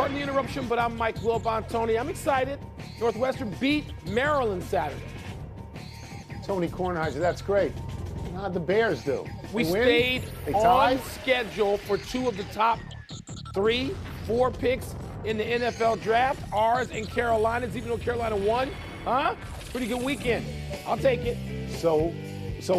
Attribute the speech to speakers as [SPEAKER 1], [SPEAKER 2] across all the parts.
[SPEAKER 1] Pardon the interruption, but I'm Mike Wilbon. Tony, I'm excited. Northwestern beat Maryland Saturday.
[SPEAKER 2] Tony Kornheiser, that's great. How'd the Bears do?
[SPEAKER 1] We
[SPEAKER 2] They win?
[SPEAKER 1] stayed
[SPEAKER 2] They
[SPEAKER 1] on
[SPEAKER 2] tied?
[SPEAKER 1] schedule for two of the top 4 picks in the NFL draft, ours and Carolina's, even though Carolina won. Pretty good weekend. I'll take it.
[SPEAKER 2] So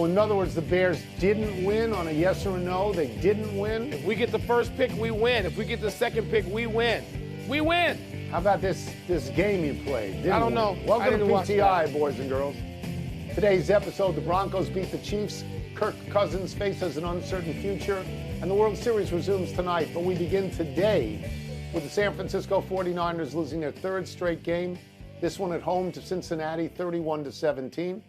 [SPEAKER 2] in other words, the Bears didn't win on a yes or a no? They didn't win?
[SPEAKER 1] If we get the first pick, we win. If we get the second pick, we win. We win.
[SPEAKER 2] How about this game you played?
[SPEAKER 1] I don't know.
[SPEAKER 2] Welcome to
[SPEAKER 1] watch
[SPEAKER 2] PTI,
[SPEAKER 1] that.
[SPEAKER 2] boys and girls. Today's episode, the Broncos beat the Chiefs. Kirk Cousins faces an uncertain future, and the World Series resumes tonight. But we begin today with the San Francisco 49ers losing their third straight game. This one at home to Cincinnati, 31-17.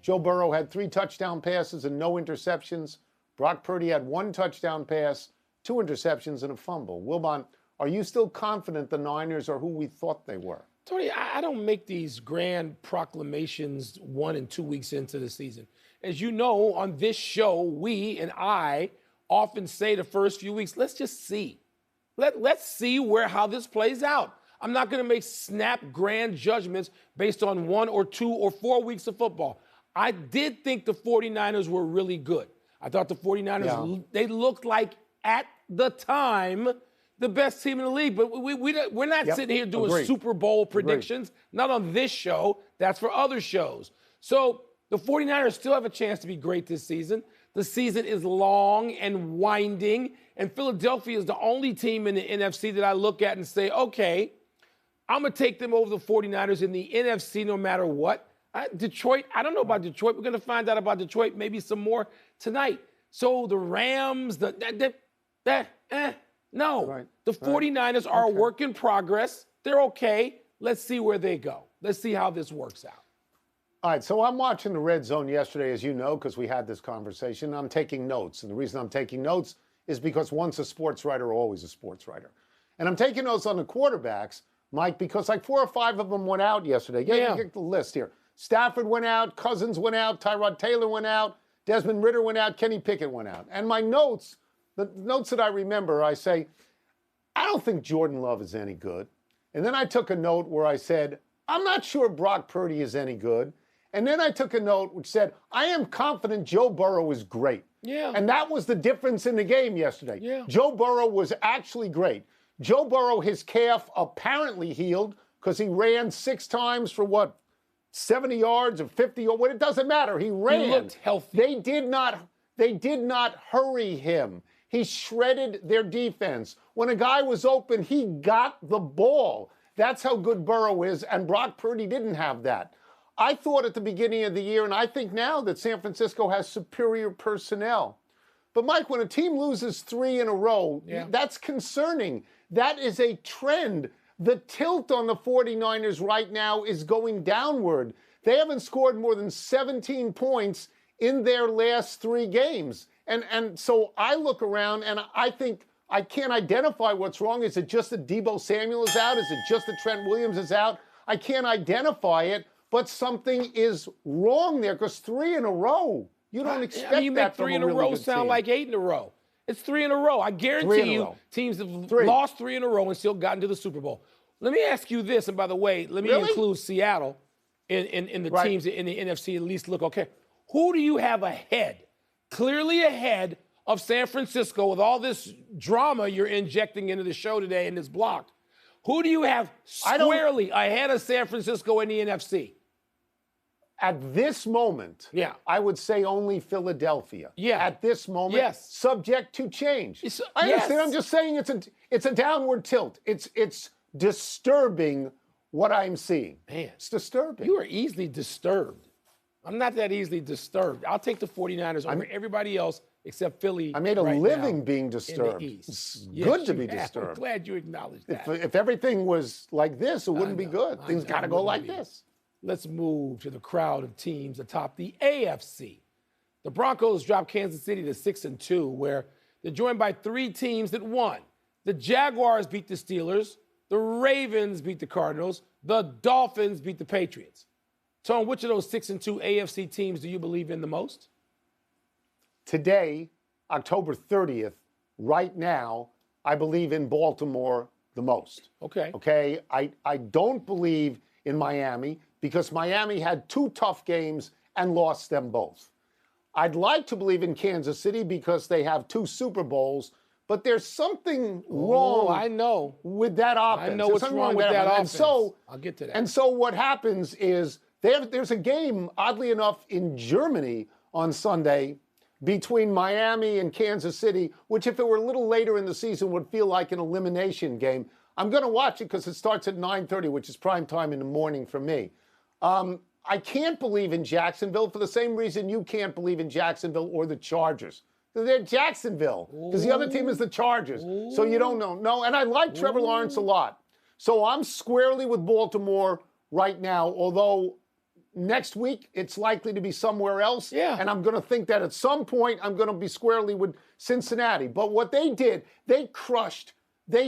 [SPEAKER 2] Joe Burrow had 3 touchdown passes and no interceptions. Brock Purdy had 1 touchdown pass, 2 interceptions, and a fumble. Wilbon, are you still confident the Niners are who we thought they were?
[SPEAKER 1] Tony, I don't make these grand proclamations 1 and 2 weeks into the season. As you know, on this show, we and I often say the first few weeks, let's just see. Let's see how this plays out. I'm not going to make snap grand judgments based on 1 or 2 or 4 weeks of football. I did think the 49ers were really good. I thought the 49ers, they looked like, at the time, the best team in the league. But we're not sitting here doing Super Bowl predictions. Not on this show. That's for other shows. So the 49ers still have a chance to be great this season. The season is long and winding. And Philadelphia is the only team in the NFC that I look at and say, okay, I'm going to take them over the 49ers in the NFC no matter what. Detroit, I don't know about Detroit. We're going to find out about Detroit, maybe some more tonight. So the Rams, no.
[SPEAKER 2] Right.
[SPEAKER 1] The 49ers are a work in progress. They're okay. Let's see where they go. Let's see how this works out.
[SPEAKER 2] All right, so I'm watching the Red Zone yesterday, as you know, because we had this conversation. I'm taking notes, and the reason I'm taking notes is because once a sports writer, always a sports writer. And I'm taking notes on the quarterbacks, Mike, because like 4 or 5 of them went out yesterday. Get the list here. Stafford went out, Cousins went out, Tyrod Taylor went out, Desmond Ridder went out, Kenny Pickett went out. And my notes, the notes that I remember, I say, I don't think Jordan Love is any good. And then I took a note where I said, I'm not sure Brock Purdy is any good. And then I took a note which said, I am confident Joe Burrow is great.
[SPEAKER 1] Yeah.
[SPEAKER 2] And that was the difference in the game yesterday.
[SPEAKER 1] Yeah.
[SPEAKER 2] Joe Burrow was actually great. Joe Burrow, his calf apparently healed because he ran 6 times for 70 yards or 50 or what? It doesn't matter. He ran.
[SPEAKER 1] He looked healthy.
[SPEAKER 2] They did not hurry him. He shredded their defense. When a guy was open, he got the ball. That's how good Burrow is, and Brock Purdy didn't have that. I thought at the beginning of the year, and I think now, that San Francisco has superior personnel. But, Mike, when a team loses 3 in a row, that's concerning. That is a trend. The tilt on the 49ers right now is going downward. They haven't scored more than 17 points in their last 3 games. And so I look around and I think I can't identify what's wrong. Is it just that Deebo Samuel is out? Is it just that Trent Williams is out? I can't identify it, but something is wrong there because 3 in a row. You don't expect that.
[SPEAKER 1] You make 3 in a row sound like 8 in a row. It's 3 in a row. I guarantee you teams have lost 3 in a row and still gotten to the Super Bowl. Let me ask you this, and by the way, let me include Seattle in the teams in the NFC at least look okay. Who do you have ahead, clearly ahead of San Francisco with all this drama you're injecting into the show today in this block? Who do you have squarely ahead of San Francisco in the NFC?
[SPEAKER 2] At this moment, I would say only Philadelphia. At this moment, subject to change. I understand. I'm just saying it's a downward tilt. It's disturbing what I'm seeing.
[SPEAKER 1] Man,
[SPEAKER 2] it's disturbing.
[SPEAKER 1] You are easily disturbed. I'm not that easily disturbed. I'll take the 49ers over everybody else except Philly.
[SPEAKER 2] I made a living being disturbed. It's good to be disturbed.
[SPEAKER 1] I'm glad you acknowledged that.
[SPEAKER 2] If everything was like this, it wouldn't be good. Things got to go like this.
[SPEAKER 1] Let's move to the crowd of teams atop the AFC. The Broncos dropped Kansas City to 6-2, where they're joined by 3 teams that won. The Jaguars beat the Steelers. The Ravens beat the Cardinals. The Dolphins beat the Patriots. Tone, which of those 6-2 AFC teams do you believe in the most?
[SPEAKER 2] Today, October 30th, right now, I believe in Baltimore the most.
[SPEAKER 1] Okay.
[SPEAKER 2] Okay. I don't believe in Miami because Miami had 2 tough games and lost them both. I'd like to believe in Kansas City because they have 2 Super Bowls, but there's something wrong.
[SPEAKER 1] I know
[SPEAKER 2] with that offense.
[SPEAKER 1] I know what's wrong with that offense.
[SPEAKER 2] And so
[SPEAKER 1] I'll get to that.
[SPEAKER 2] And so what happens is there's a game, oddly enough, in Germany on Sunday between Miami and Kansas City, which if it were a little later in the season would feel like an elimination game. I'm going to watch it because it starts at 9:30, which is prime time in the morning for me. I can't believe in Jacksonville for the same reason you can't believe in Jacksonville or the Chargers. They're Jacksonville because the other team is the Chargers. So you don't know. No, and I like Trevor Lawrence a lot. So I'm squarely with Baltimore right now, although next week it's likely to be somewhere else.
[SPEAKER 1] Yeah.
[SPEAKER 2] And I'm going to think that at some point I'm going to be squarely with Cincinnati. But what they did, they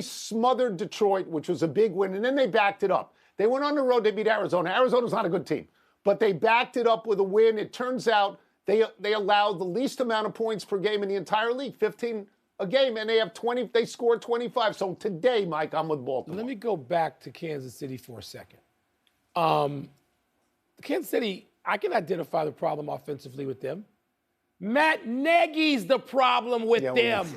[SPEAKER 2] smothered Detroit, which was a big win, and then they backed it up. They went on the road, they beat Arizona. Arizona's not a good team, but they backed it up with a win. It turns out they allowed the least amount of points per game in the entire league, 15 a game, and they scored 25. So today, Mike, I'm with Baltimore.
[SPEAKER 1] Let me go back to Kansas City for a second. Kansas City, I can identify the problem offensively with them. Matt Nagy's the problem with them.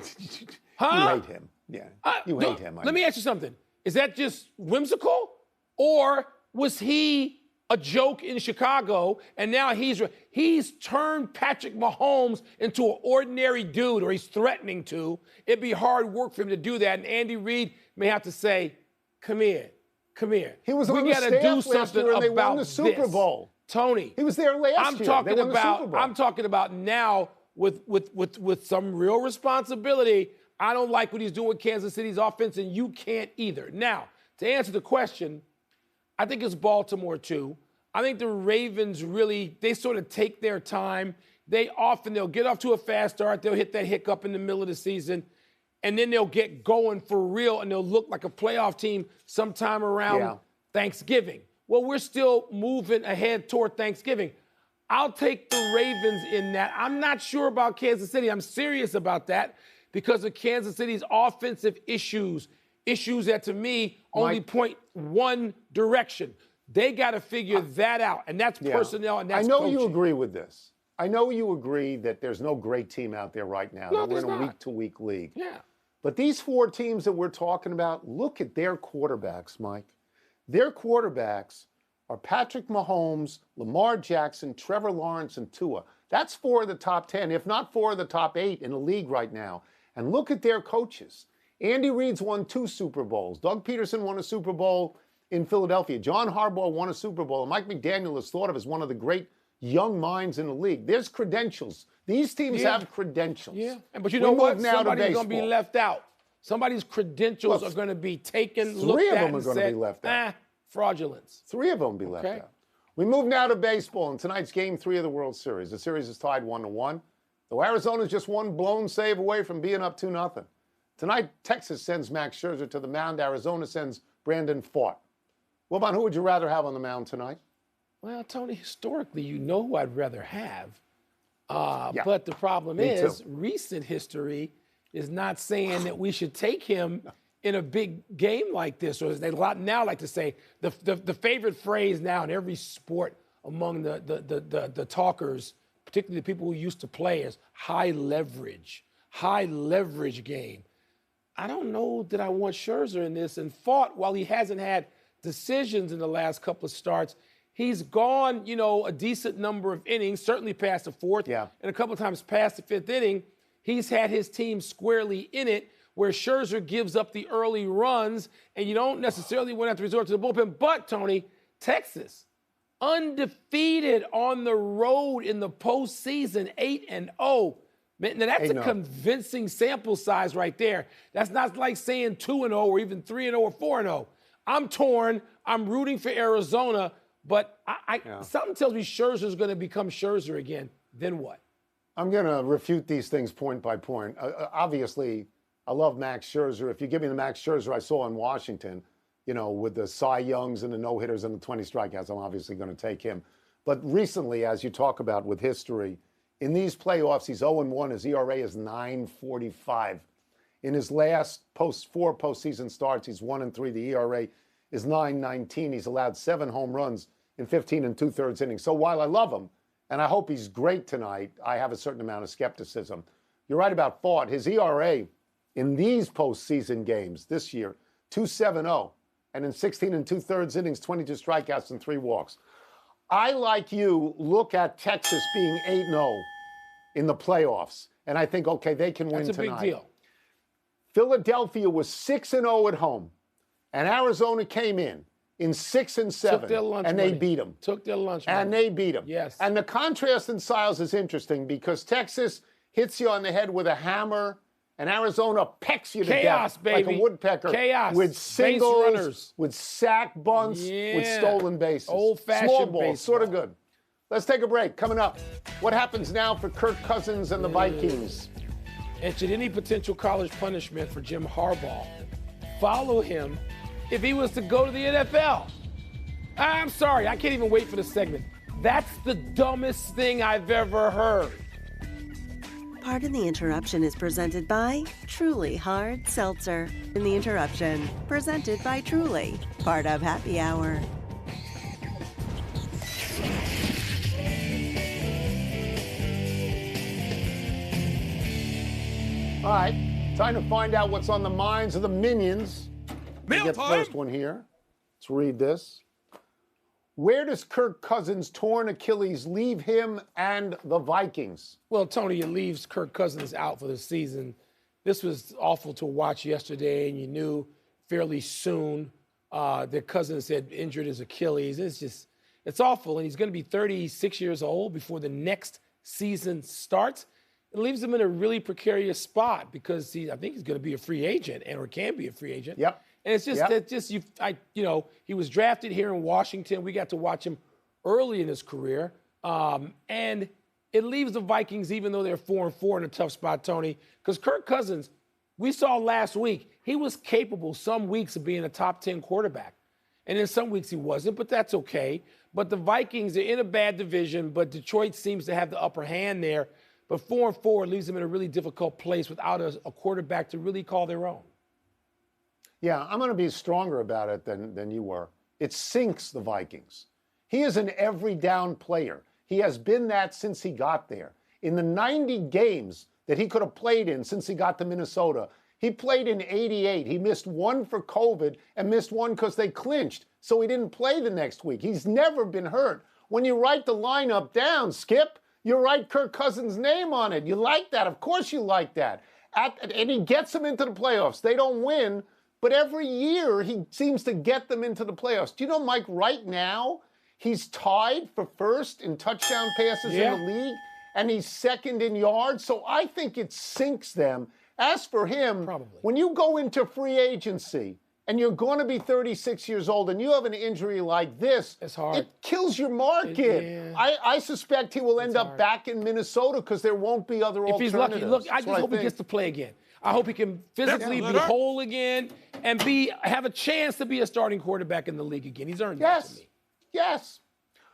[SPEAKER 1] Huh?
[SPEAKER 2] You hate him. Yeah, you hate him.
[SPEAKER 1] Let me ask you something. Is that just whimsical? Or was he a joke in Chicago, and now he's turned Patrick Mahomes into an ordinary dude, or he's threatening to? It'd be hard work for him to do that, and Andy Reid may have to say, come here.
[SPEAKER 2] He was on the staff last year and they won the Super Bowl.
[SPEAKER 1] Tony.
[SPEAKER 2] He was there last year.
[SPEAKER 1] I'm talking about now with some real responsibility. I don't like what he's doing with Kansas City's offense, and you can't either. Now, to answer the question, I think it's Baltimore too. I think the Ravens they sort of take their time. They'll get off to a fast start. They'll hit that hiccup in the middle of the season, and then they'll get going for real, and they'll look like a playoff team sometime around Thanksgiving. Well, we're still moving ahead toward Thanksgiving. I'll take the Ravens in that. I'm not sure about Kansas City. I'm serious about that because of Kansas City's offensive issues that, to me, only point one direction. They got to figure that out, and that's personnel, and that's coaching.
[SPEAKER 2] You agree with this. I know you agree that there's no great team out there right now.
[SPEAKER 1] No,
[SPEAKER 2] that we're in a
[SPEAKER 1] not.
[SPEAKER 2] week-to-week league.
[SPEAKER 1] Yeah.
[SPEAKER 2] But these 4 teams that we're talking about, look at their quarterbacks, Mike. Their quarterbacks are Patrick Mahomes, Lamar Jackson, Trevor Lawrence, and Tua. That's 4 of the top 10, if not 4 of the top 8 in the league right now. And look at their coaches. Andy Reid's won 2 Super Bowls. Doug Peterson won a Super Bowl in Philadelphia. John Harbaugh won a Super Bowl. And Mike McDaniel is thought of as one of the great young minds in the league. There's credentials. These teams have credentials.
[SPEAKER 1] Yeah, but you know what? Somebody's going to be left out. Somebody's credentials are going to be taken, looked at, and said, 3 of them are going to be left out. Fraudulence.
[SPEAKER 2] 3 of them will be left out. We move now to baseball in tonight's Game 3 of the World Series. The series is tied 1-1. Though Arizona's just one blown save away from being up 2-0. Tonight, Texas sends Max Scherzer to the mound. Arizona sends Brandon Pfaadt. Wilbon, who would you rather have on the mound tonight?
[SPEAKER 1] Well, Tony, historically, you know who I'd rather have. But the problem is, recent history is not saying that we should take him in a big game like this. Or as they now like to say, the favorite phrase now in every sport among the talkers, particularly the people who used to play, is high leverage game. I don't know that I want Scherzer in this. And Pfaadt, while he hasn't had decisions in the last couple of starts, he's gone, a decent number of innings, certainly past the 4th, and a couple of times past the 5th inning. He's had his team squarely in it, where Scherzer gives up the early runs, and you don't necessarily want to have to resort to the bullpen. But, Tony, Texas, undefeated on the road in the postseason, 8-0. Man, now that's a convincing sample size right there. That's not like saying 2-0 or even 3-0 or 4-0. I'm torn. I'm rooting for Arizona, but something tells me Scherzer's going to become Scherzer again. Then what?
[SPEAKER 2] I'm going to refute these things point by point. Obviously, I love Max Scherzer. If you give me the Max Scherzer I saw in Washington, with the Cy Youngs and the no-hitters and the 20 strikeouts, I'm obviously going to take him. But recently, as you talk about with history, in these playoffs, he's 0-1. His ERA is 9.45. In his last four postseason starts, he's 1-3. The ERA is 9.19. He's allowed 7 home runs in 15 2/3 innings. So while I love him, and I hope he's great tonight, I have a certain amount of skepticism. You're right about Ford. His ERA in these postseason games this year, 2.70. And in 16 2/3 innings, 22 strikeouts and 3 walks. I, like you, look at Texas being 8-0 in the playoffs. And I think, okay, they can win tonight.
[SPEAKER 1] That's a big deal.
[SPEAKER 2] Philadelphia was 6-0 at home. And Arizona came in 6-7.
[SPEAKER 1] Took their lunch
[SPEAKER 2] and
[SPEAKER 1] money.
[SPEAKER 2] they beat them.
[SPEAKER 1] Took their lunch money.
[SPEAKER 2] And they beat them.
[SPEAKER 1] Yes.
[SPEAKER 2] And the contrast in styles is interesting because Texas hits you on the head with a hammer, and Arizona pecks you to
[SPEAKER 1] Chaos,
[SPEAKER 2] death
[SPEAKER 1] baby.
[SPEAKER 2] like a woodpecker.
[SPEAKER 1] Chaos.
[SPEAKER 2] With singles,
[SPEAKER 1] Base runners.
[SPEAKER 2] with sack bunts, with stolen bases.
[SPEAKER 1] Old-fashioned
[SPEAKER 2] Small ball,
[SPEAKER 1] baseball.
[SPEAKER 2] sort of good. Let's take a break. Coming up, what happens now for Kirk Cousins and the Vikings?
[SPEAKER 1] And should any potential college punishment for Jim Harbaugh follow him if he was to go to the NFL? I'm sorry, I can't even wait for the segment. That's the dumbest thing I've ever heard.
[SPEAKER 3] Pardon the Interruption is presented by Truly Hard Seltzer. In the Interruption, presented by Truly, part of Happy Hour.
[SPEAKER 2] All right, time to find out what's on the minds of the minions.
[SPEAKER 4] Mail
[SPEAKER 2] Get the
[SPEAKER 4] time.
[SPEAKER 2] first one here. Let's read this. Where does Kirk Cousins' torn Achilles leave him and the Vikings?
[SPEAKER 1] Well, Tony, it leaves Kirk Cousins out for the season. This was awful to watch yesterday, and you knew fairly soon that Cousins had injured his Achilles. It's awful, and he's going to be 36 years old before the next season starts. It leaves him in a really precarious spot because I think he's going to be a free agent or can be a free agent.
[SPEAKER 2] Yep.
[SPEAKER 1] And it's just he was drafted here in Washington. We got to watch him early in his career, and it leaves the Vikings, even though they're 4-4, in a tough spot, Tony. Because Kirk Cousins, we saw last week, he was capable some weeks of being a top 10 quarterback, and in some weeks he wasn't. But that's okay. But the Vikings are in a bad division, but Detroit seems to have the upper hand there. But 4-4 leaves them in a really difficult place without a quarterback to really call their own.
[SPEAKER 2] Yeah, I'm going to be stronger about it than you were. It sinks the Vikings. He is an every down player. He has been that since he got there. In the 90 games that he could have played in since he got to Minnesota, he played in 88. He missed one for COVID and missed one because they clinched, so he didn't play the next week. He's never been hurt. When you write the lineup down, Skip, you write Kirk Cousins' name on it. You like that. Of course you like that. And he gets them into the playoffs. They don't win, but every year he seems to get them into the playoffs. Do you know, Mike, right now, he's tied for first in touchdown passes in the league, and he's second in yards. So I think it sinks them. As for him, when you go into free agency and you're going to be 36 years old and you have an injury like this,
[SPEAKER 1] it's hard.
[SPEAKER 2] It kills your market. I suspect he will end up back in Minnesota because there won't be other alternatives.
[SPEAKER 1] If he's lucky. Look, I just hope he gets to play again. I hope he can physically be whole again and have a chance to be a starting quarterback in the league again. He's earned that to me.
[SPEAKER 2] Yes.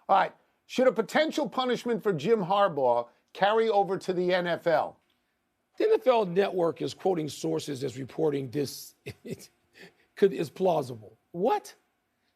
[SPEAKER 2] All right. Should a potential punishment for Jim Harbaugh carry over to the NFL?
[SPEAKER 1] The NFL Network is quoting sources as reporting this is plausible. What?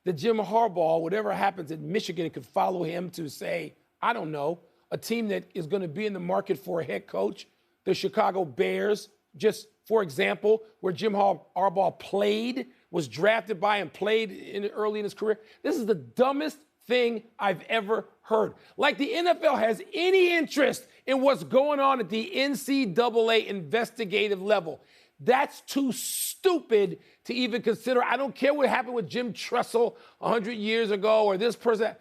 [SPEAKER 1] That Jim Harbaugh, whatever happens at Michigan, could follow him to say, I don't know, a team that is going to be in the market for a head coach, the Chicago Bears, just for example, where Jim Harbaugh played, was drafted by and played early in his career. This is the dumbest thing I've ever heard. Like the NFL has any interest in what's going on at the NCAA investigative level. That's too stupid to even consider. I don't care what happened with Jim Tressel 100 years ago or this person.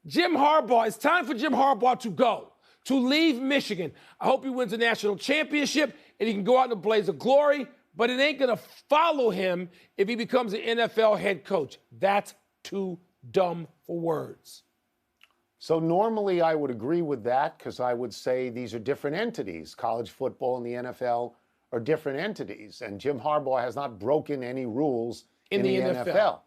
[SPEAKER 1] Jim Harbaugh, it's time for Jim Harbaugh to go, to leave Michigan. I hope he wins a national championship and he can go out in a blaze of glory, but it ain't going to follow him if he becomes an NFL head coach. That's too dumb for words.
[SPEAKER 2] So normally I would agree with that because I would say these are different entities. College football and the NFL are different entities, and Jim Harbaugh has not broken any rules in the NFL.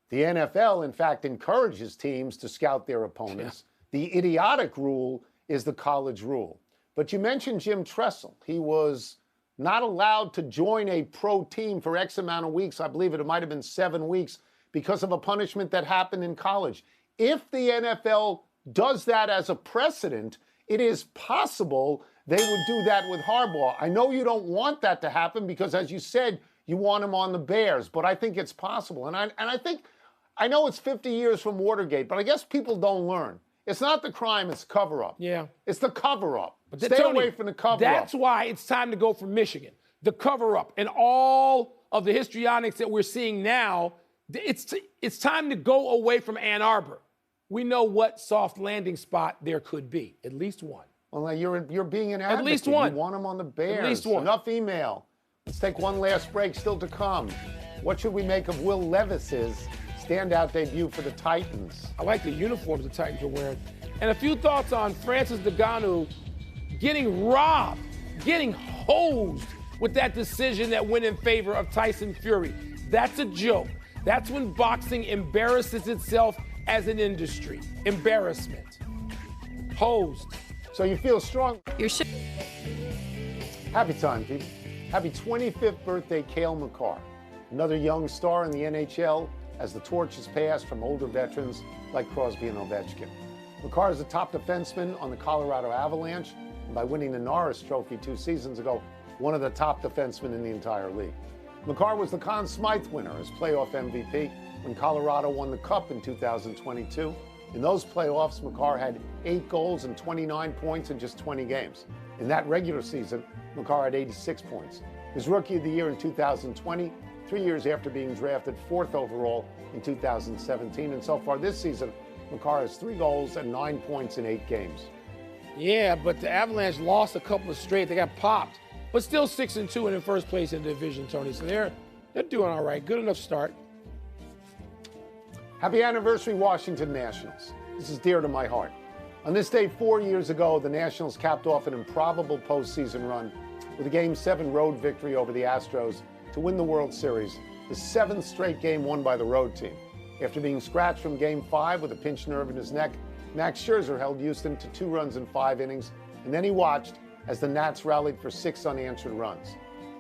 [SPEAKER 2] The NFL, in fact, encourages teams to scout their opponents. Yeah. The idiotic rule is the college rule. But you mentioned Jim Tressel. He was not allowed to join a pro team for X amount of weeks. I believe it might have been 7 weeks because of a punishment that happened in college. If the NFL does that as a precedent, it is possible they would do that with Harbaugh. I know you don't want that to happen because, as you said, you want him on the Bears, but I think it's possible. And I think, I know it's 50 years from Watergate, but I guess people don't learn. It's not the crime, it's cover-up.
[SPEAKER 1] Yeah.
[SPEAKER 2] It's the cover-up.
[SPEAKER 1] But
[SPEAKER 2] Stay
[SPEAKER 1] Tony,
[SPEAKER 2] away from the cover-up.
[SPEAKER 1] That's why it's time to go for Michigan. The cover-up and all of the histrionics that we're seeing now, it's time to go away from Ann Arbor. We know what soft landing spot there could be. At least one.
[SPEAKER 2] Well, you're being an advocate.
[SPEAKER 1] At least one.
[SPEAKER 2] You want him on the Bears.
[SPEAKER 1] At least one.
[SPEAKER 2] Enough email. Let's take one last break, still to come. What should we make of Will Levis's standout debut for the Titans?
[SPEAKER 1] I like the uniforms the Titans are wearing. And a few thoughts on Francis Ngannou getting robbed, getting hosed with that decision that went in favor of Tyson Fury. That's a joke. That's when boxing embarrasses itself as an industry. Embarrassment. Hosed.
[SPEAKER 2] So you feel strong.
[SPEAKER 4] You're
[SPEAKER 2] Happy time, people. Happy 25th birthday, Cale Makar. Another young star in the NHL as the torch is passed from older veterans like Crosby and Ovechkin. Makar is the top defenseman on the Colorado Avalanche, and by winning the Norris Trophy 2 seasons ago, one of the top defensemen in the entire league. Makar was the Conn Smythe winner as playoff MVP when Colorado won the Cup in 2022. In those playoffs, Makar had 8 goals and 29 points in just 20 games. In that regular season, Makar had 86 points. His Rookie of the Year in 2020, 3 years after being drafted 4th overall in 2017. And so far this season, Makar has 3 goals and 9 points in 8 games.
[SPEAKER 1] Yeah, but the Avalanche lost a couple of straight. They got popped. But still 6-2 and in first place in the division, Tony. So they're doing all right. Good enough start.
[SPEAKER 2] Happy anniversary, Washington Nationals. This is dear to my heart. On this day 4 years ago, the Nationals capped off an improbable postseason run with a Game 7 road victory over the Astros to win the World Series, the 7th straight game won by the road team. After being scratched from Game 5 with a pinched nerve in his neck, Max Scherzer held Houston to 2 runs in 5 innings, and then he watched as the Nats rallied for 6 unanswered runs.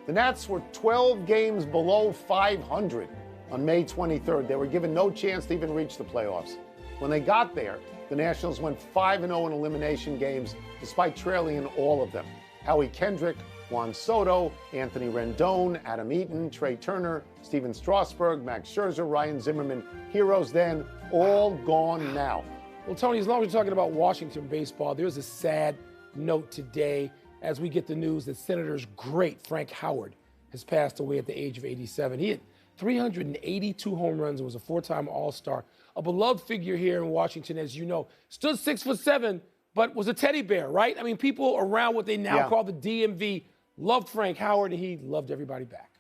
[SPEAKER 2] The Nats were 12 games below 500 on May 23rd. They were given no chance to even reach the playoffs. When they got there, the Nationals went 5-0 in elimination games, despite trailing in all of them. Howie Kendrick, Juan Soto, Anthony Rendon, Adam Eaton, Trey Turner, Steven Strasburg, Max Scherzer, Ryan Zimmerman, heroes then, all gone now.
[SPEAKER 1] Well, Tony, as long as you're talking about Washington baseball, there's a sad note today as we get the news that Senators' great Frank Howard has passed away at the age of 87. He had 382 home runs and was a 4-time All-Star. A beloved figure here in Washington, as you know. Stood 6'7", but was a teddy bear, right? I mean, people around what they now call the DMV loved Frank Howard, and he loved everybody back.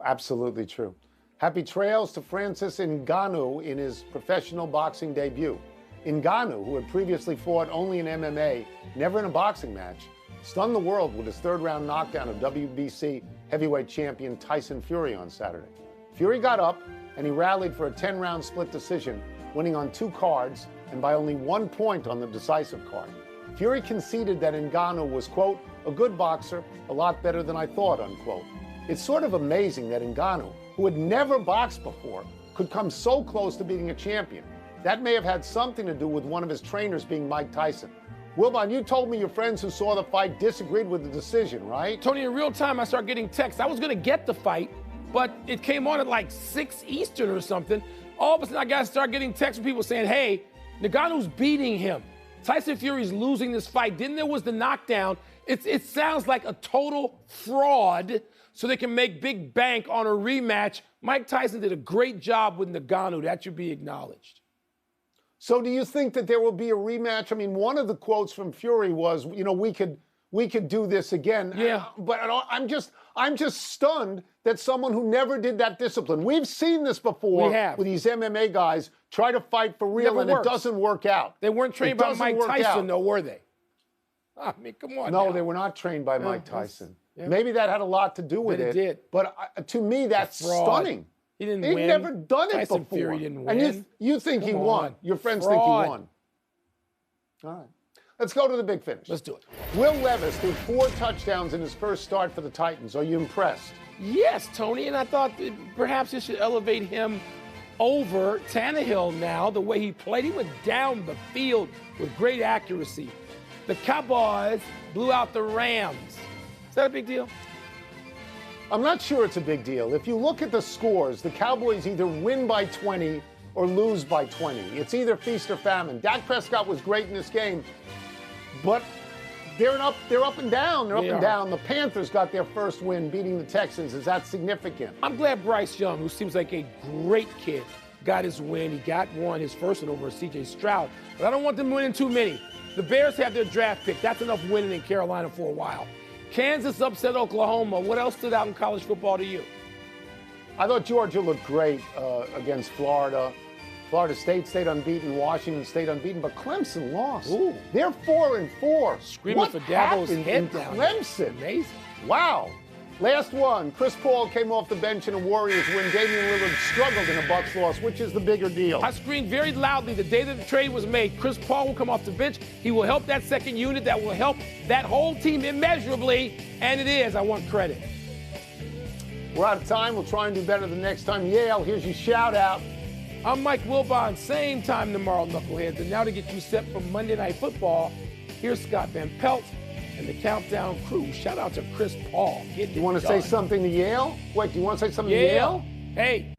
[SPEAKER 2] Absolutely true. Happy trails to Francis Ngannou in his professional boxing debut. Ngannou, who had previously fought only in MMA, never in a boxing match, stunned the world with his 3rd-round knockdown of WBC heavyweight champion Tyson Fury on Saturday. Fury got up, and he rallied for a 10-round split decision, winning on 2 cards and by only 1 point on the decisive card. Fury conceded that Ngannou was, quote, a good boxer, a lot better than I thought, unquote. It's sort of amazing that Ngannou, who had never boxed before, could come so close to being a champion. That may have had something to do with one of his trainers being Mike Tyson. Wilbon, you told me your friends who saw the fight disagreed with the decision, right?
[SPEAKER 1] Tony, in real time, I started getting texts. I was going to get the fight, but it came on at like 6 Eastern or something. All of a sudden, I got to start getting texts from people saying, hey, Ngannou's beating him. Tyson Fury's losing this fight. Then there was the knockdown. It sounds like a total fraud so they can make big bank on a rematch. Mike Tyson did a great job with Ngannou. That should be acknowledged.
[SPEAKER 2] So do you think that there will be a rematch? I mean, one of the quotes from Fury was, you know, we could do this again.
[SPEAKER 1] Yeah.
[SPEAKER 2] But I'm just stunned that someone who never did that discipline. We've seen this before with these MMA guys try to fight for real and it doesn't work out.
[SPEAKER 1] They weren't trained by Mike Tyson, though, were they? I mean, come on.
[SPEAKER 2] No,
[SPEAKER 1] now.
[SPEAKER 2] they were not trained by Mike Tyson. Yeah. Maybe that had a lot to do with it.
[SPEAKER 1] It did.
[SPEAKER 2] But to me, that's stunning.
[SPEAKER 1] He didn't
[SPEAKER 2] He'd
[SPEAKER 1] win.
[SPEAKER 2] never done it
[SPEAKER 1] Tyson
[SPEAKER 2] before.
[SPEAKER 1] Fury didn't win.
[SPEAKER 2] And you think he won. Your friends think he won. All right. Let's go to the big finish.
[SPEAKER 1] Let's do it.
[SPEAKER 2] Will Levis threw 4 touchdowns in his first start for the Titans. Are you impressed?
[SPEAKER 1] Yes, Tony, and I thought that perhaps it should elevate him over Tannehill now, the way he played. He went down the field with great accuracy. The Cowboys blew out the Rams. Is that a big deal?
[SPEAKER 2] I'm not sure it's a big deal. If you look at the scores, the Cowboys either win by 20 or lose by 20. It's either feast or famine. Dak Prescott was great in this game, but they're up and down. They're up and down. The Panthers got their first win beating the Texans. Is that significant?
[SPEAKER 1] I'm glad Bryce Young, who seems like a great kid, got his win. He got his first one over C.J. Stroud. But I don't want them winning too many. The Bears have their draft pick. That's enough winning in Carolina for a while. Kansas upset Oklahoma. What else stood out in college football to you?
[SPEAKER 2] I thought Georgia looked great against Florida. Florida State stayed unbeaten. Washington stayed unbeaten, but Clemson lost.
[SPEAKER 1] Ooh.
[SPEAKER 2] They're 4-4.
[SPEAKER 1] Screaming
[SPEAKER 2] what
[SPEAKER 1] for Dabo's
[SPEAKER 2] happened
[SPEAKER 1] head
[SPEAKER 2] in
[SPEAKER 1] down.
[SPEAKER 2] Clemson?
[SPEAKER 1] Amazing.
[SPEAKER 2] Wow. Last one. Chris Paul came off the bench in a Warriors win. Damian Lillard struggled in a Bucks loss. Which is the bigger deal?
[SPEAKER 1] I screamed very loudly the day that the trade was made. Chris Paul will come off the bench. He will help that second unit. That will help that whole team immeasurably. And it is. I want credit.
[SPEAKER 2] We're out of time. We'll try and do better the next time. Yale, here's your shout out.
[SPEAKER 1] I'm Mike Wilbon. Same time tomorrow, Knuckleheads. And now to get you set for Monday Night Football, here's Scott Van Pelt and the Countdown crew. Shout out to Chris Paul.
[SPEAKER 2] You want to say something to Yale? Wait, do you want to say something to Yale?
[SPEAKER 1] Hey,